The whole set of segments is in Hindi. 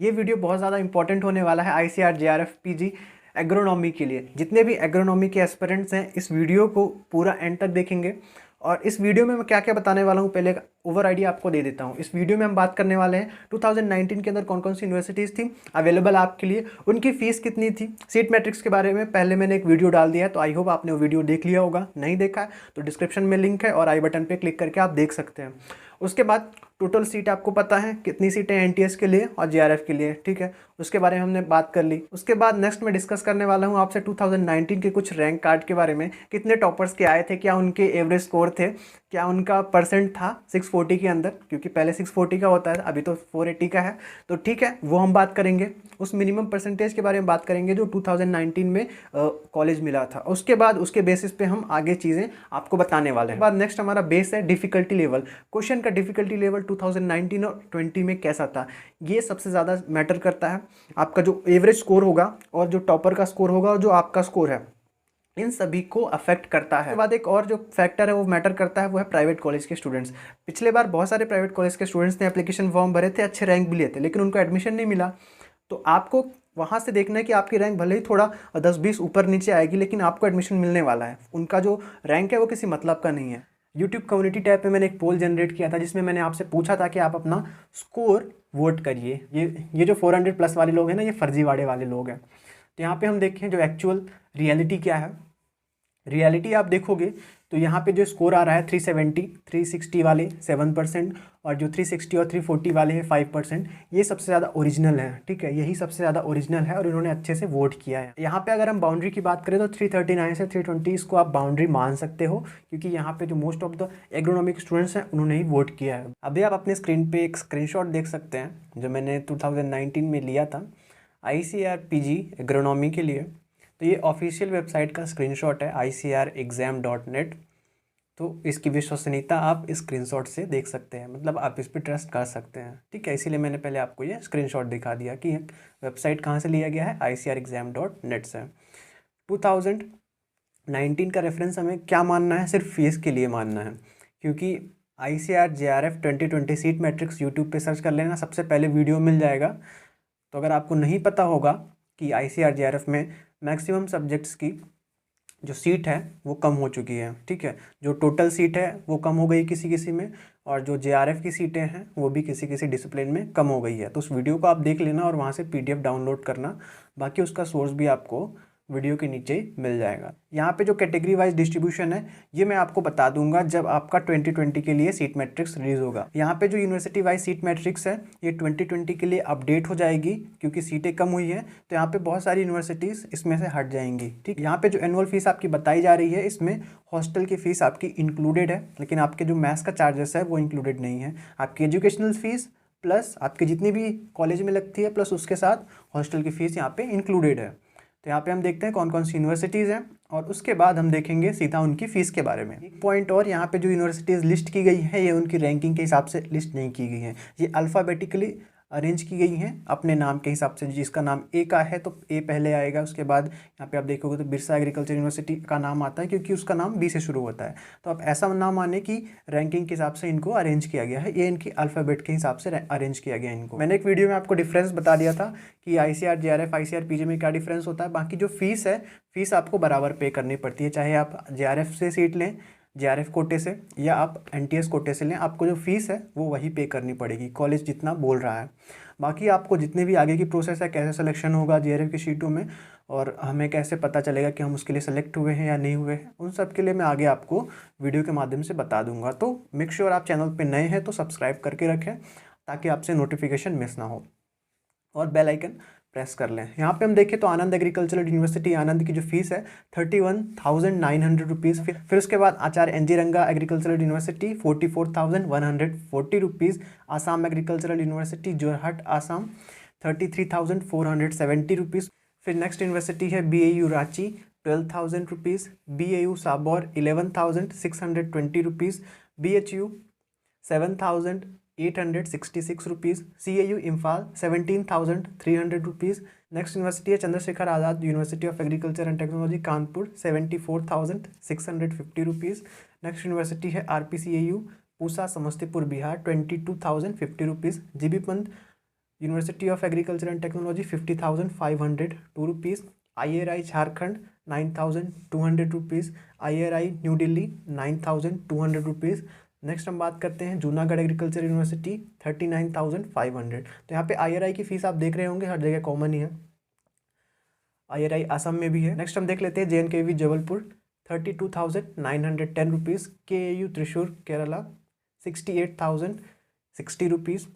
ये वीडियो बहुत ज़्यादा इंपॉर्टेंट होने वाला है ICAR JRF PG एग्रोनॉमी के लिए। जितने भी एग्रोनॉमी के एस्पिरेंट्स हैं इस वीडियो को पूरा एंड तक देखेंगे। और इस वीडियो में मैं क्या क्या बताने वाला हूँ पहले ओवर आइडिया आपको दे देता हूँ। इस वीडियो में हम बात करने वाले हैं 2019 के अंदर कौन कौन सी यूनिवर्सिटीज़ थी अवेलेबल आपके लिए, उनकी फ़ीस कितनी थी, सीट मैट्रिक्स के बारे में पहले मैंने एक वीडियो डाल दिया है, तो आई होप आपने वो वीडियो देख लिया होगा। नहीं देखा है तो डिस्क्रिप्शन में लिंक है और आई बटन पर क्लिक करके आप देख सकते हैं। उसके बाद टोटल सीट आपको पता है कितनी सीटें NTS के लिए और JRF के लिए, ठीक है, उसके बारे में हमने बात कर ली। उसके बाद नेक्स्ट मैं डिस्कस करने वाला हूँ आपसे 2019 के कुछ रैंक कार्ड के बारे में, कितने टॉपर्स के आए थे, क्या उनके एवरेज स्कोर थे, क्या उनका परसेंट था 640 के अंदर, क्योंकि पहले 640 का होता है, अभी तो 480 का है, तो ठीक है वो हम बात करेंगे। उस मिनिमम परसेंटेज के बारे में बात करेंगे जो 2019 में कॉलेज मिला था। उसके बाद उसके बेसिस पे हम आगे चीज़ें आपको बताने वाले हैं। बाद नेक्स्ट हमारा बेस है डिफ़िकल्टी लेवल। क्वेश्चन का डिफ़िकल्टी लेवल 2019 और 20 में कैसा था, ये सबसे ज़्यादा मैटर करता है। आपका जो एवरेज स्कोर होगा और जो टॉपर का स्कोर होगा और जो आपका स्कोर है, इन सभी को अफेक्ट करता है। उसके बाद एक और जो फैक्टर है वो मैटर करता है, वो है प्राइवेट कॉलेज के स्टूडेंट्स। पिछले बार बहुत सारे प्राइवेट कॉलेज के स्टूडेंट्स ने एप्लीकेशन फॉर्म भरे थे, अच्छे रैंक भी लिए थे, लेकिन उनको एडमिशन नहीं मिला। तो आपको वहाँ से देखना है कि आपकी रैंक भले ही थोड़ा 10-20 ऊपर नीचे आएगी, लेकिन आपको एडमिशन मिलने वाला है। उनका जो रैंक है वो किसी मतलब का नहीं है। यूट्यूब कम्युनिटी टैब पे मैंने एक पोल जनरेट किया था जिसमें मैंने आपसे पूछा था कि आप अपना स्कोर वोट करिए। ये जो 400 प्लस वाले लोग हैं ना, ये फर्जीवाड़े वाले लोग हैं। तो यहाँ पे हम देखें जो एक्चुअल रियलिटी क्या है। रियलिटी आप देखोगे तो यहाँ पे जो स्कोर आ रहा है 370, 360 वाले 7%, और जो 360 और 340 वाले हैं 5%, ये सबसे ज़्यादा ओरिजिनल है, ठीक है, यही सबसे ज़्यादा ओरिजिनल है और इन्होंने अच्छे से वोट किया है। यहाँ पे अगर हम बाउंड्री की बात करें तो 339 से 320 इसको आप बाउंड्री मान सकते हो, क्योंकि यहाँ पे जो most of the agronomic students हैं उन्होंने ही वोट किया है। अभी आप अपने स्क्रीन पर एक स्क्रीन देख सकते हैं जो मैंने 2019 में लिया था ICAR PG एग्रोनॉमी के लिए। तो ये ऑफिशियल वेबसाइट का स्क्रीनशॉट है ICARexam.net। तो इसकी विश्वसनीयता आप इस स्क्रीनशॉट से देख सकते हैं, मतलब आप इस पर ट्रस्ट कर सकते हैं, ठीक है। इसीलिए मैंने पहले आपको ये स्क्रीनशॉट दिखा दिया कि वेबसाइट कहाँ से लिया गया है, ICARexam.net से। 2019 का रेफरेंस हमें क्या मानना है, सिर्फ फीस के लिए मानना है, क्योंकि ICAR JRF 2020 seat matrix YouTube पे सर्च कर लेना, सबसे पहले वीडियो मिल जाएगा। तो अगर आपको नहीं पता होगा कि ICAR JRF में मैक्सिमम सब्जेक्ट्स की जो सीट है वो कम हो चुकी है, ठीक है, जो टोटल सीट है वो कम हो गई किसी किसी में, और जो JRF की सीटें हैं वो भी किसी किसी डिसिप्लिन में कम हो गई है। तो उस वीडियो को आप देख लेना और वहाँ से PDF डाउनलोड करना, बाकी उसका सोर्स भी आपको वीडियो के नीचे मिल जाएगा। यहाँ पे जो कैटेगरी वाइज डिस्ट्रीब्यूशन है ये मैं आपको बता दूंगा जब आपका 2020 के लिए सीट मैट्रिक्स रिलीज होगा। यहाँ पे जो यूनिवर्सिटी वाइज सीट मैट्रिक्स है ये 2020 के लिए अपडेट हो जाएगी, क्योंकि सीटें कम हुई हैं तो यहाँ पे बहुत सारी यूनिवर्सिटीज़ इसमें से हट जाएंगी, ठीक। यहाँ पे जो एनुअल फीस आपकी बताई जा रही है इसमें हॉस्टल की फ़ीस आपकी इंक्लूडेड है, लेकिन आपके जो मैथ्स का चार्जेस है वो इंक्लूडेड नहीं है। आपकी एजुकेशनल फ़ीस प्लस आपकी जितनी भी कॉलेज में लगती है प्लस उसके साथ हॉस्टल की फ़ीस यहाँ पे इंक्लूडेड है। तो यहाँ पे हम देखते हैं कौन कौन सी यूनिवर्सिटीज़ हैं और उसके बाद हम देखेंगे सीधा उनकी फ़ीस के बारे में। एक पॉइंट और, यहाँ पे जो यूनिवर्सिटीज़ लिस्ट की गई है ये उनकी रैंकिंग के हिसाब से लिस्ट नहीं की गई हैं, ये अल्फ़ाबेटिकली अरेंज की गई हैं अपने नाम के हिसाब से। जिसका नाम ए का है तो ए पहले आएगा, उसके बाद यहाँ पे आप देखोगे तो बिरसा एग्रीकल्चर यूनिवर्सिटी का नाम आता है क्योंकि उसका नाम बी से शुरू होता है। तो आप ऐसा ना माने कि रैंकिंग के हिसाब से इनको अरेंज किया गया है, ये इनकी अल्फ़ाबेट के हिसाब से अरेंज किया गया इनको। मैंने एक वीडियो में आपको डिफरेंस बता दिया था कि ICAR JRF ICAR PG में क्या डिफरेंस होता है। बाकी जो फीस है, फीस आपको बराबर पे करनी पड़ती है, चाहे आप JRF से सीट लें, JRF कोटे से, या आप NTS कोटे से लें, आपको जो फीस है वो वही पे करनी पड़ेगी, कॉलेज जितना बोल रहा है। बाकी आपको जितने भी आगे की प्रोसेस है, कैसे सिलेक्शन होगा JRF की शीटों में, और हमें कैसे पता चलेगा कि हम उसके लिए सेलेक्ट हुए हैं या नहीं हुए हैं, उन सब के लिए मैं आगे आपको वीडियो के माध्यम से बता दूंगा। तो मेक श्योर आप चैनल पे नए हैं तो सब्सक्राइब करके रखें ताकि आपसे नोटिफिकेशन मिस ना हो, और बेल आइकन प्रेस कर लें। यहाँ पे हम देखें तो आनंद एग्रीकल्चरल यूनिवर्सिटी आनंद की जो फीस है 31,900 रुपीज़। फिर उसके बाद Acharya NG Ranga agricultural university 44,140 rupees. Assam agricultural university Jorhat Assam 33,470 rupees. फिर नेक्स्ट यूनिवर्सिटी है BAU Ranchi 12,000 rupees. BAU Sabour 11,620 rupees. BHU 7,866 rupees. CAU Imphal 17,300 rupees. Next university है Chandrashekhar Azad university of agriculture and technology Kanpur 74,650 rupees. Next university है RPCAU Pusa Samastipur Bihar 22,050 rupees. GB Pant university of agriculture and technology 50,502 rupees. IRI Jharkhand 9,200 rupees. IRI new Delhi 9,200 rupees. Next हम बात करते हैं जूनागढ़ एग्रीकल्चर यूनिवर्सिटी 39,500। तो यहाँ पे IRI की फ़ीस आप देख रहे होंगे हर जगह कॉमन ही है। IRI असम में भी है। नेक्स्ट हम देख लेते हैं JNKV Jabalpur 32,910 rupees. KAU Thrissur Kerala 68,060 rupees.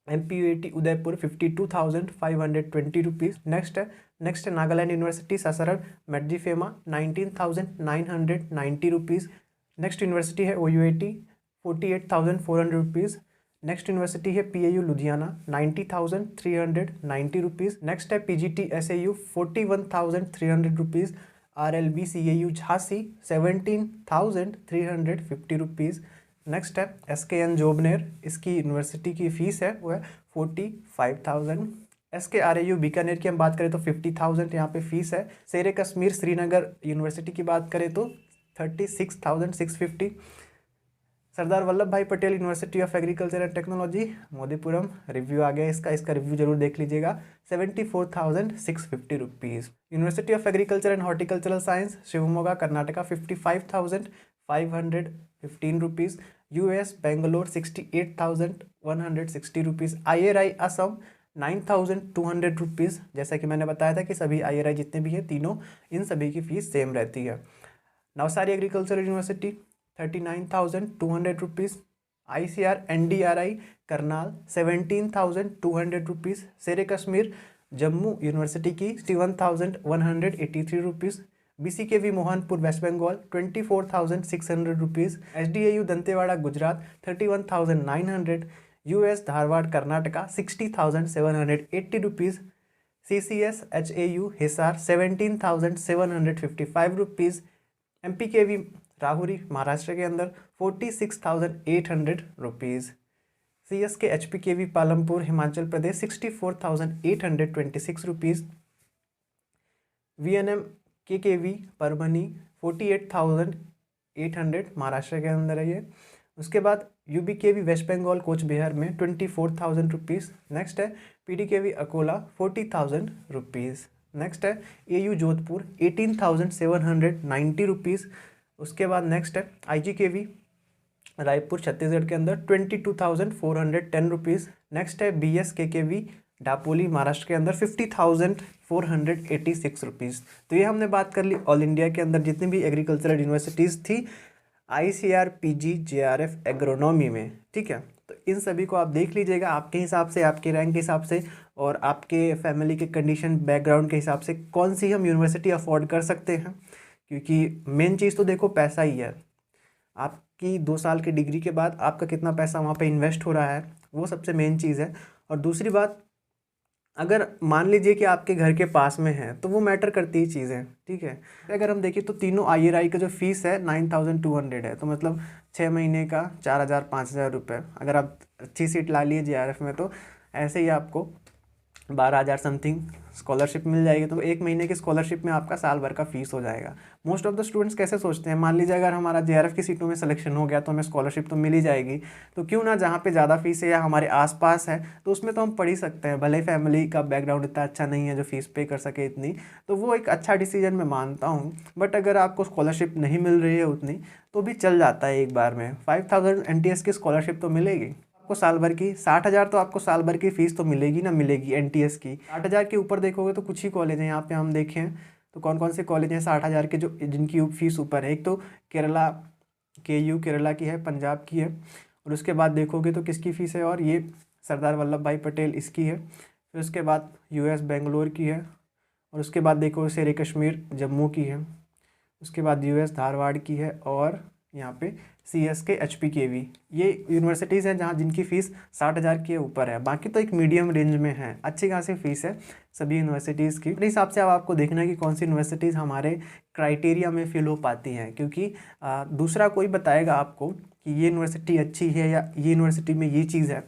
MPUAT Udaipur 52,520 rupees. Next है Nagaland university Sasaram Medziphema 19,990 rupees. Next university है OUAT 48,400 रुपीज़। नेक्स्ट यूनिवर्सिटी है PAU लुधियाना 90,390 रुपीज़। नेक्स्ट है PGT SAU 41,300 rupees. RLB CAU Jhansi 17,350 rupees. Next है SKN जोबनेर, इसकी यूनिवर्सिटी की फ़ीस है वो है 45,000। SKRAU बीकानेर की हम बात करें तो 50,000 यहाँ पे फ़ीस है। शेर कश्मीर श्रीनगर यूनिवर्सिटी की बात करें तो 36,650। Sardar Vallabhbhai Patel university of agriculture and technology Modipuram review आ गया इसका रिव्यू जरूर देख लीजिएगा 74,650 rupees. University of agriculture and horticultural science Shivamogga Karnataka 55,515 rupees. US Bangalore 68,160 rupees. IRI Assam 9,200 rupees. जैसा कि मैंने बताया था कि सभी IRI जितने भी हैं तीनों इन सभी की फ़ीस सेम रहती है। Navsari agriculture university 39,200 rupees. ICR NDRI Karnal 17,200 rupees. Sher Kashmir Jammu university की 61,183 rupees. BCKV Mohanpur West Bengal 24,600 rupees. SDAU Dantiwada Gujarat 31,900। US Dharwad Karnataka 60,780 rupees. CCS HAU Hisar 17,755 rupees. MPKV Rahuri Maharashtra के अंदर 46,800 rupees. CSK HPKV Palampur Himachal Pradesh 64,826 rupees. VNM KKV Parbhani 48,800 Maharashtra के अंदर है ये। उसके बाद UBKV West Bengal coach Bihar में 24,000 रुपीज़। नेक्स्ट है PDKV अकोला 40,000 रुपीज़। नेक्स्ट है AU जोधपुर 18,790 रुपीज़। उसके बाद नेक्स्ट है IGKV रायपुर छत्तीसगढ़ के अंदर 22,410 रुपीज़। नेक्स्ट है BSKKV डापोली महाराष्ट्र के अंदर 50,486 रुपीज़। तो ये हमने बात कर ली ऑल इंडिया के अंदर जितनी भी एग्रीकल्चरल यूनिवर्सिटीज़ थी ICR PG JRF एग्रोनॉमी में, ठीक है। तो इन सभी को आप देख लीजिएगा आपके हिसाब से, आपके रैंक के हिसाब से और आपके फैमिली के कंडीशन बैकग्राउंड के हिसाब से कौन सी हम यूनिवर्सिटी अफोर्ड कर सकते हैं, क्योंकि मेन चीज़ तो देखो पैसा ही है। आपकी 2 साल की डिग्री के बाद आपका कितना पैसा वहाँ पे इन्वेस्ट हो रहा है वो सबसे मेन चीज़ है। और दूसरी बात, अगर मान लीजिए कि आपके घर के पास में है तो वो मैटर करती ही चीज़ें, ठीक है। अगर हम देखें तो तीनों IRI का जो फीस है 9,200 है, तो मतलब 6 महीने का 4,000 5,000 रुपये। अगर आप अच्छी सीट ला लिए JRF में तो ऐसे ही आपको 12,000 समथिंग स्कॉलरशिप मिल जाएगी। तो 1 महीने की स्कॉलरशिप में आपका साल भर का फीस हो जाएगा। मोस्ट ऑफ द स्टूडेंट्स कैसे सोचते हैं, मान लीजिए अगर हमारा JRF की सीटों में सिलेक्शन हो गया तो हमें स्कॉलरशिप तो मिल ही जाएगी, तो क्यों ना जहाँ पे ज़्यादा फीस है या हमारे आसपास है तो उसमें तो हम पढ़ ही सकते हैं। भले फैमिली का बैकग्राउंड इतना अच्छा नहीं है जो फीस पे कर सके इतनी, तो वो एक अच्छा डिसीजन मैं मानता हूँ। बट अगर आपको स्कॉलरशिप नहीं मिल रही है उतनी तो भी चल जाता है, एक बार में 5,000 NTS की स्कॉलरशिप तो मिलेगी आपको साल भर की। 60,000 तो आपको साल भर की फ़ीस तो मिलेगी ना मिलेगी NTS की। 60,000 के ऊपर देखोगे तो कुछ ही कॉलेज हैं यहाँ पे हम देखें तो कौन कौन से कॉलेज हैं 60,000 के जो जिनकी फ़ीस ऊपर है। एक तो केरला KU केरला की है, पंजाब की है, और उसके बाद देखोगे तो किसकी फ़ीस है, और ये सरदार वल्लभ भाई पटेल इसकी है। फिर उसके बाद US बेंगलोर की है, और उसके बाद देखो शेर कश्मीर जम्मू की है। उसके बाद US धारवाड़ की है, और यहाँ पे CSK HPKV ये यूनिवर्सिटीज़ हैं जहाँ जिनकी फ़ीस 60,000 के ऊपर है। बाकी तो एक मीडियम रेंज में है, अच्छी खासी फ़ीस है सभी यूनिवर्सिटीज़ की। अपने हिसाब से अब आपको देखना है कि कौन सी यूनिवर्सिटीज़ हमारे क्राइटेरिया में फिल हो पाती हैं, क्योंकि दूसरा कोई बताएगा आपको कि ये यूनिवर्सिटी अच्छी है या ये यूनिवर्सिटी में ये चीज़ है,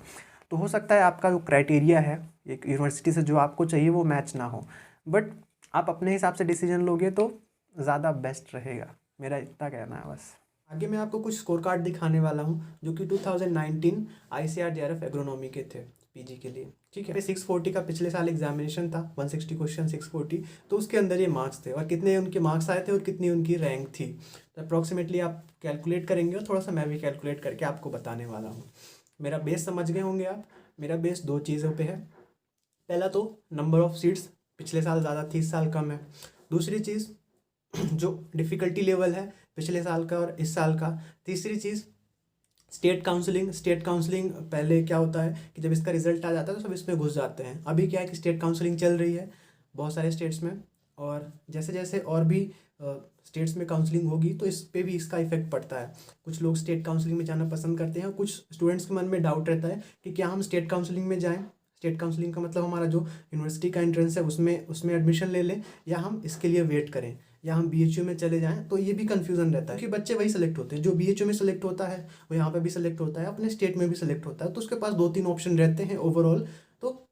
तो हो सकता है आपका जो क्राइटेरिया है एक यूनिवर्सिटी से जो आपको चाहिए वो मैच ना हो। बट आप अपने हिसाब से डिसीजन लोगे तो ज़्यादा बेस्ट रहेगा, मेरा इतना कहना है बस। आगे मैं आपको कुछ स्कोर कार्ड दिखाने वाला हूँ जो कि 2019 ICR JRF एग्रोनॉमी के थे। पीजी के लिए, ठीक है। 640 का पिछले साल एग्जामिनेशन था, 160 क्वेश्चन 640, तो उसके अंदर ये मार्क्स थे और कितने उनके मार्क्स आए थे और कितनी उनकी रैंक थी, तो अप्रॉक्सीमेटली आप कैलकुलेट करेंगे और थोड़ा सा मैं भी कैलकुलेट करके आपको बताने वाला हूँ। मेरा बेस समझ गए होंगे आप। मेरा बेस दो चीज़ों पे है। पहला तो नंबर ऑफ़ सीट्स पिछले साल ज़्यादा थी, इस साल कम है। दूसरी चीज़ जो डिफ़िकल्टी लेवल है पिछले साल का और इस साल का। तीसरी चीज़ स्टेट काउंसलिंग पहले क्या होता है कि जब इसका रिजल्ट आ जाता है तो सब इसमें घुस जाते हैं। अभी क्या है कि स्टेट काउंसलिंग चल रही है बहुत सारे स्टेट्स में, और जैसे जैसे और भी स्टेट्स में काउंसलिंग होगी तो इस पे भी इसका इफेक्ट पड़ता है। कुछ लोग स्टेट काउंसलिंग में जाना पसंद करते हैं और कुछ स्टूडेंट्स के मन में डाउट रहता है कि क्या हम स्टेट काउंसलिंग में जाएँ। स्टेट काउंसलिंग का मतलब हमारा जो यूनिवर्सिटी का एंट्रेंस है उसमें एडमिशन ले लें, या हम इसके लिए वेट करें, या हम बीएचयू में चले जाएं। तो ये भी कन्फ्यूज़न रहता है क्योंकि बच्चे वही सेलेक्ट होते हैं जो बीएचयू में सेलेक्ट होता है, वो यहाँ पे भी सेलेक्ट होता है, अपने स्टेट में भी सेलेक्ट होता है, तो उसके पास 2-3 ऑप्शन रहते हैं ओवरऑल। तो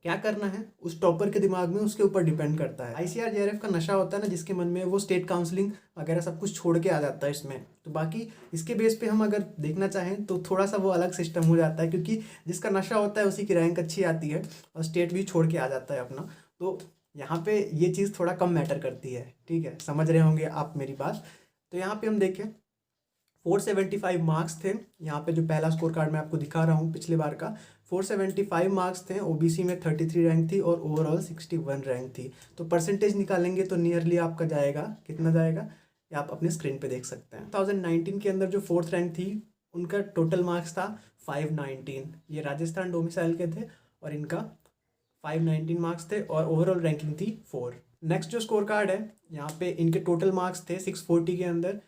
क्या करना है उस टॉपर के दिमाग में उसके ऊपर डिपेंड करता है। आईसीआर जेआरएफ का नशा होता है ना जिसके मन में, वो स्टेट काउंसलिंग वगैरह सब कुछ छोड़ के आ जाता है इसमें। तो बाकी इसके बेस पे हम अगर देखना चाहें तो थोड़ा सा वो अलग सिस्टम हो जाता है, क्योंकि जिसका नशा होता है उसी की रैंक अच्छी आती है और स्टेट भी छोड़ के आ जाता है अपना। तो यहाँ पे ये चीज़ थोड़ा कम मैटर करती है, ठीक है, समझ रहे होंगे आप मेरी बात। तो यहाँ पे हम देखें 475 मार्क्स थे। यहाँ पे जो पहला स्कोर कार्ड मैं आपको दिखा रहा हूँ पिछले बार का, 475 मार्क्स थे। ओबीसी में 33 रैंक थी और ओवरऑल 61 रैंक थी। तो परसेंटेज निकालेंगे तो नियरली आपका जाएगा, कितना जाएगा ये आप अपने स्क्रीन पे देख सकते हैं। 2019 के अंदर जो 4th रैंक थी उनका टोटल मार्क्स था 519। ये राजस्थान डोमिसाइल के थे और इनका 519 मार्क्स थे और ओवरऑल रैंकिंग थी 4। नेक्स्ट जो स्कोर कार्ड है यहाँ पे इनके टोटल मार्क्स थे 640 के अंदर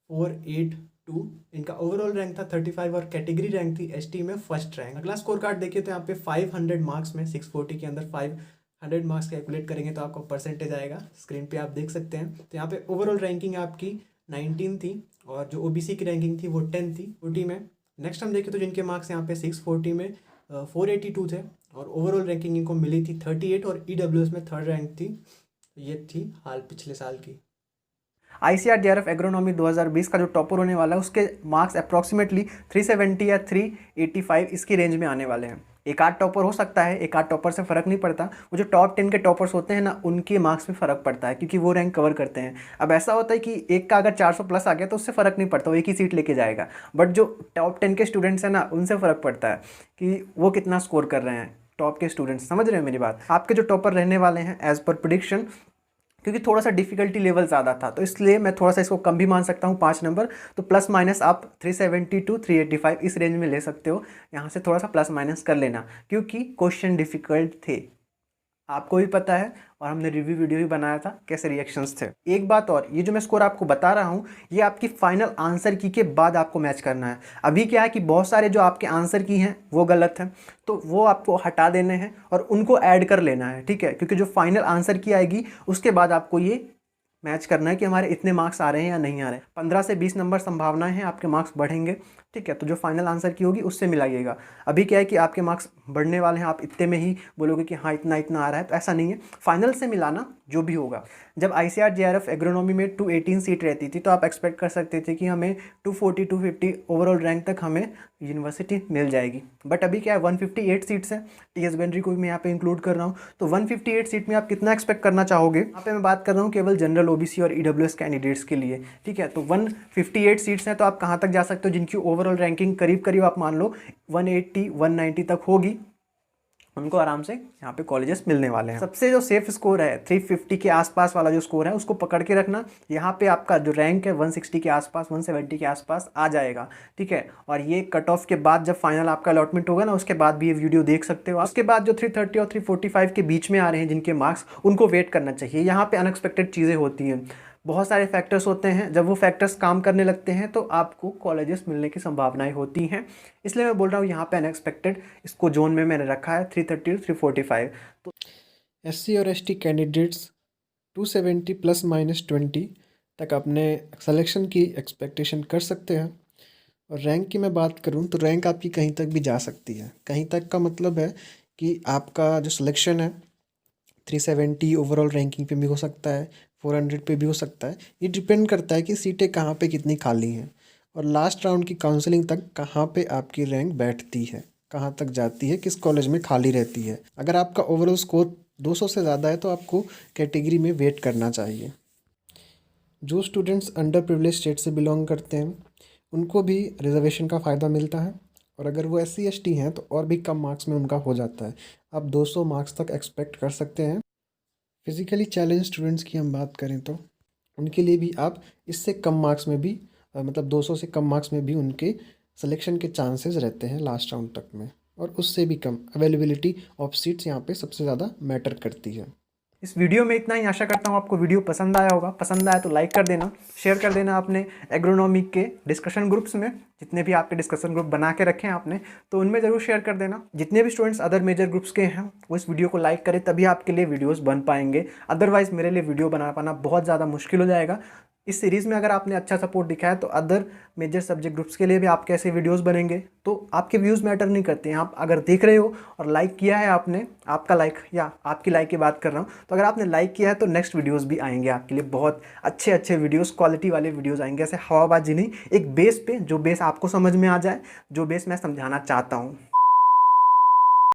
482, इनका ओवरऑल रैंक था 35 और कैटेगरी रैंक थी एसटी में फर्स्ट रैंक। अगला स्कोर कार्ड देखिए तो यहाँ पे 500 मार्क्स में 640 के अंदर 500 मार्क्स कैलकुलेट करेंगे तो आपको परसेंटेज आएगा, स्क्रीन पे आप देख सकते हैं। तो यहाँ पे ओवरऑल रैंकिंग आपकी 19 थी और जो ओबीसी की रैंकिंग थी वो 10 थी 40 में। नेक्स्ट हम देखें तो जिनके मार्क्स यहाँ पे 640 में 482 थे और ओवरऑल रैंकिंग इनको मिली थी 38 और ईडब्ल्यूएस में 3rd रैंक थी। तो ये थी हाल पिछले साल की। आईसीआर जेआरएफ एग्रोनॉमी 2020 का जो टॉपर होने वाला है उसके मार्क्स अप्रॉक्सीमेटली 370 या 385 इसकी रेंज में आने वाले हैं। एक आध टॉपर हो सकता है, एक आध टॉपर से फ़र्क नहीं पड़ता। वो जो टॉप 10 के टॉपर्स होते हैं ना उनके मार्क्स में फ़र्क पड़ता है क्योंकि वो रैंक कवर करते हैं। अब ऐसा होता है कि एक का अगर 400 प्लस आ गया तो उससे फ़र्क नहीं पड़ता, वो एक ही सीट लेके जाएगा। बट जो टॉप 10 के स्टूडेंट्स हैं ना उनसे फ़र्क पड़ता है कि वो कितना स्कोर कर रहे हैं। टॉप के स्टूडेंट्स समझ रहे हैं मेरी बात। आपके जो टॉपर रहने वाले हैं एज़ पर प्रिडिक्शन, क्योंकि थोड़ा सा डिफ़िकल्टी लेवल ज़्यादा था तो इसलिए मैं थोड़ा सा इसको कम भी मान सकता हूँ 5 नंबर। तो प्लस माइनस आप 370 to 385 इस रेंज में ले सकते हो। यहाँ से थोड़ा सा प्लस माइनस कर लेना क्योंकि क्वेश्चन डिफ़िकल्ट थे, आपको भी पता है और हमने रिव्यू वीडियो भी बनाया था कैसे रिएक्शंस थे। एक बात और, ये जो मैं स्कोर आपको बता रहा हूँ ये आपकी फाइनल आंसर की के बाद आपको मैच करना है। अभी क्या है कि बहुत सारे जो आपके आंसर की हैं वो गलत हैं तो वो आपको हटा देने हैं और उनको ऐड कर लेना है, ठीक है, क्योंकि जो फाइनल आंसर की आएगी उसके बाद आपको ये मैच करना है कि हमारे इतने मार्क्स आ रहे हैं या नहीं आ रहे हैं। 15 से 20 नंबर संभावनाएं हैं आपके मार्क्स बढ़ेंगे, ठीक है। तो जो फाइनल आंसर की होगी उससे मिलाइएगा। अभी क्या है कि आपके मार्क्स बढ़ने वाले हैं, आप इतने में ही बोलोगे कि हाँ इतना इतना आ रहा है, तो ऐसा नहीं है। फाइनल से मिलाना जो भी होगा। जब आईसीआर जेआरएफ एग्रोनॉमी में 218 सीट रहती थी तो आप एक्सपेक्ट कर सकते थे कि हमें 240 250 ओवरऑल रैंक तक हमें यूनिवर्सिटी मिल जाएगी। बट अभी क्या है 158 सीट्स हैं, टीएस बेंड्री को भी मैं यहाँ पे इंक्लूड कर रहा हूँ। तो 158 सीट में आप कितना एक्सपेक्ट करना चाहोगे? यहाँ पे मैं बात कर रहा हूँ केवल जनरल ओबीसी और ईडब्ल्यूएस कैंडिडेट्स के लिए, ठीक है। तो 158 सीट्स हैं तो आप कहाँ तक जा सकते हो जिनकी ओवरऑल रैंकिंग करीब करीब आप मान लो 180 190 तक होगी, उनको आराम से यहाँ पे कॉलेजेस मिलने वाले हैं। सबसे जो सेफ स्कोर है 350 के आसपास वाला जो स्कोर है उसको पकड़ के रखना। यहाँ पे आपका जो रैंक है 160 के आसपास 170 के आसपास आ जाएगा, ठीक है। और ये कट ऑफ के बाद जब फाइनल आपका अलॉटमेंट होगा ना उसके बाद भी ये वीडियो देख सकते हो। उसके बाद जो 330 और 345 के बीच में आ रहे हैं जिनके मार्क्स, उनको वेट करना चाहिए। यहाँ पे अनएक्सपेक्टेड चीज़ें होती हैं, बहुत सारे फैक्टर्स होते हैं, जब वो फैक्टर्स काम करने लगते हैं तो आपको कॉलेजेस मिलने की संभावनाएं होती हैं। इसलिए मैं बोल रहा हूँ यहाँ पे अनएक्सपेक्टेड इसको जोन में मैंने रखा है 330 345। तो एससी और एसटी कैंडिडेट्स 270 प्लस माइनस 20 तक अपने सिलेक्शन की एक्सपेक्टेशन कर सकते हैं। और रैंक की मैं बात करूँ तो रैंक आपकी कहीं तक भी जा सकती है। कहीं तक का मतलब है कि आपका जो सिलेक्शन है 370 ओवरऑल रैंकिंग पे भी हो सकता है, 400 पे भी हो सकता है। ये डिपेंड करता है कि सीटें कहाँ पे कितनी खाली हैं और लास्ट राउंड की काउंसलिंग तक कहाँ पे आपकी रैंक बैठती है। कहाँ तक जाती है, किस कॉलेज में खाली रहती है। अगर आपका ओवरऑल स्कोर 200 से ज़्यादा है तो आपको कैटेगरी में वेट करना चाहिए। जो स्टूडेंट्स अंडर प्रिविलेज स्टेट से बिलोंग करते हैं उनको भी रिजर्वेशन का फ़ायदा मिलता है, और अगर वो SC/ST हैं तो और भी कम मार्क्स में उनका हो जाता है। आप 200 मार्क्स तक एक्सपेक्ट कर सकते हैं। फिज़िकली चैलेंज स्टूडेंट्स की हम बात करें तो उनके लिए भी आप इससे कम मार्क्स में भी मतलब 200 से कम मार्क्स में भी उनके सिलेक्शन के चांसेस रहते हैं लास्ट राउंड तक में, और उससे भी कम अवेलेबिलिटी ऑफ सीट्स यहाँ पे सबसे ज़्यादा मैटर करती है। इस वीडियो में इतना ही। आशा करता हूँ आपको वीडियो पसंद आया होगा। पसंद आया तो लाइक कर देना, शेयर कर देना अपने एग्रोनॉमी के डिस्कशन ग्रुप्स में। जितने भी आपके डिस्कशन ग्रुप बना के रखे हैं आपने, तो उनमें ज़रूर शेयर कर देना। जितने भी स्टूडेंट्स अदर मेजर ग्रुप्स के हैं वो इस वीडियो को लाइक करें, तभी आपके लिए वीडियोस बन पाएंगे। अदरवाइज़ मेरे लिए वीडियो बना पाना बहुत ज़्यादा मुश्किल हो जाएगा। इस सीरीज़ में अगर आपने अच्छा सपोर्ट दिखाया तो अदर मेजर सब्जेक्ट ग्रुप्स के लिए भी आपके ऐसे वीडियोस बनेंगे। तो आपके व्यूज़ मैटर नहीं करते हैं। आप अगर देख रहे हो और लाइक किया है आपने, आपका लाइक या आपकी लाइक की बात कर रहा हूँ, तो अगर आपने लाइक किया है तो नेक्स्ट वीडियोस भी आएंगे आपके लिए। बहुत अच्छे अच्छे वीडियोस, क्वालिटी वाले वीडियोस आएंगे, ऐसे हवाबाजी नहीं, एक बेस पे, जो बेस आपको समझ में आ जाए, जो बेस मैं समझाना चाहता हूँ।